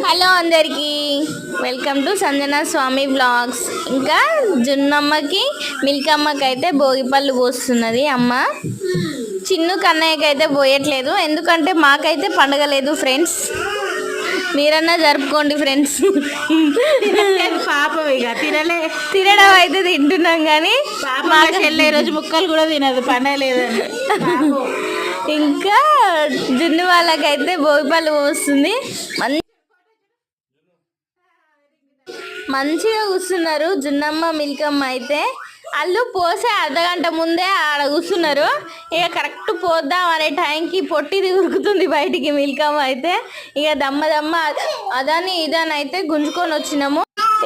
Hello అందరికీ welcome to Sanjana Swami vlogs. ఇంకా జున్నమ్మకి మిల్కమ్మకి అయితే భోగిపళ్ళు పోస్తున్నది అమ్మ. చిన్ను కన్నయ్యకి అయితే పోయట్లేదు, ఎందుకంటే మాకైతే పండగ లేదు ఫ్రెండ్స్. మీరన్నా జరుపుకోండి ఫ్రెండ్స్. పాపం ఇక తినడం అయితే తింటున్నాం కానీ మా చెల్లె రోజు ముక్కలు కూడా తినదు, పండగ లేదని. ఇంకా జున్ను వాళ్ళకైతే భోగిపళ్ళు పోస్తుంది. మంచిగా కూర్చున్నారు జున్నమ్మ మిల్కమ్మ అయితే. వాళ్ళు పోసే అర్ధగంట ముందే ఆడ కూర్చున్నారు. ఇక కరెక్ట్ పోద్దాం అనే టైంకి పొట్టిది ఉరుకుతుంది బయటికి మిల్కమ్మ అయితే. ఇక దమ్మ అదని ఇదని అయితే గుంజుకొని వచ్చినాము.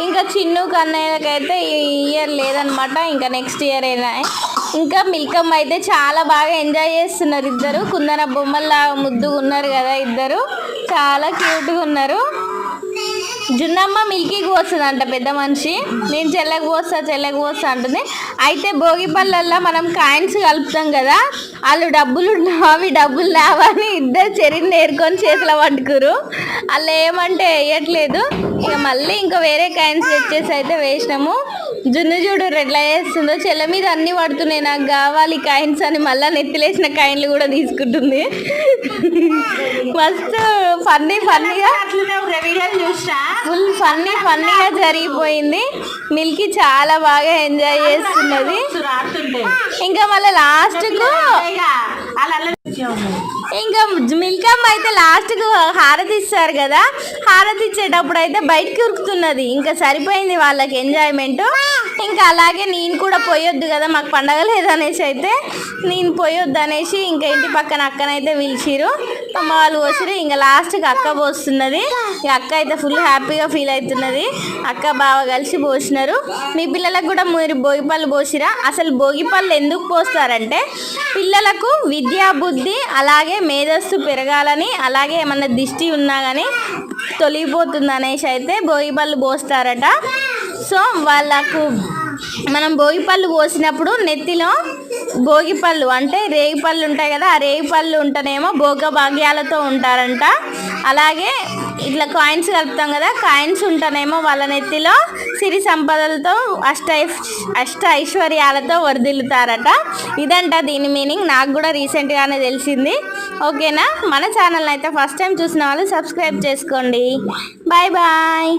ఇంకా చిన్ను కన్నయ్యకైతే ఈ ఇయర్ లేదనమాట, ఇంకా నెక్స్ట్ ఇయర్ అయినా. ఇంకా మిల్కమ్మ అయితే చాలా బాగా ఎంజాయ్ చేస్తున్నారు ఇద్దరు. కుందన బొమ్మల్లా ముద్దుగా ఉన్నారు కదా ఇద్దరు, చాలా క్యూట్గా ఉన్నారు. జున్నమ్మ మిల్కీకి పోస్తుందంట పెద్ద మనిషి, నేను చెల్లెకి పోస్తా అంటుంది. అయితే భోగిపళ్ళల్లో మనం కాయిన్స్ కలుపుతాం కదా, వాళ్ళు డబ్బులు నావని ఇద్దరు చెరిని నేర్కొని చేతిలో పట్టుకురు. వాళ్ళు ఏమంటే వేయట్లేదు. ఇక మళ్ళీ ఇంకా వేరే కాయిన్స్ తెచ్చేసి అయితే వేసినాము. జున్ను చూడు ఎట్లా చేస్తుందో, చెల్ల మీద అన్నీ పడుతున్నాయి నాకు కావాలి కాయిన్స్ అని మళ్ళీ నెత్తిలేసిన కాయిన్లు కూడా తీసుకుంటుంది. మస్తు ఫన్నీగా ఫుల్ ఫన్నీగా జరిగిపోయింది. మిల్కీ చాలా బాగా ఎంజాయ్ చేస్తున్నది. ఇంకా మళ్ళీ లాస్ట్కు ఇంకా మిల్కమ్మ అయితే లాస్ట్కు హారతి ఇస్తారు కదా, హారతి ఇచ్చేటప్పుడు అయితే బయటకి ఉరుకుతున్నది. ఇంకా సరిపోయింది వాళ్ళకి ఎంజాయ్మెంట్. ఇంకా అలాగే నేను కూడా పోయొద్దు కదా, మాకు పండగ లేదనేసి అయితే నేను పోయొద్దు అనేసి ఇంకా ఇంటి పక్కన అక్కనైతే పిలిచిరు. అమ్మ వాళ్ళు పోసిరు. ఇంకా లాస్ట్కి అక్క పోస్తున్నది. ఇక అక్క అయితే ఫుల్ హ్యాపీగా ఫీల్ అవుతున్నది. అక్క బావ కలిసి పోసినారు. మీ పిల్లలకు కూడా మీరు భోగిపళ్ళు పోసిరా? అసలు భోగిపళ్ళు ఎందుకు పోస్తారంటే పిల్లలకు విద్యా బుద్ధి అలాగే మేధస్సు పెరగాలని, అలాగే ఏమన్నా దిష్టి ఉన్నా కానీ తొలగిపోతుంది అనేసి అయితే భోగిపళ్ళు పోస్తారట. సో వాళ్ళకు మనం భోగిపళ్ళు పోసినప్పుడు నెత్తిలో భోగిపళ్ళు అంటే రేగిపళ్ళు ఉంటాయి కదా, ఆ రేగిపళ్ళు ఉంటేనేమో భోగభాగ్యాలతో ఉంటారంట. అలాగే ఇట్లా కాయిన్స్ కలుపుతాం కదా, కాయిన్స్ ఉంటేనేమో వాళ్ళ నెత్తిలో సిరి సంపదలతో అష్ట ఐశ్వర్యాలతో వర్ధిల్లుతారట. ఇదంట దీని మీనింగ్. నాకు కూడా రీసెంట్గానే తెలిసింది. ఓకేనా, మన ఛానల్ని అయితే ఫస్ట్ టైం చూసిన వాళ్ళు సబ్స్క్రైబ్ చేసుకోండి. Bye bye.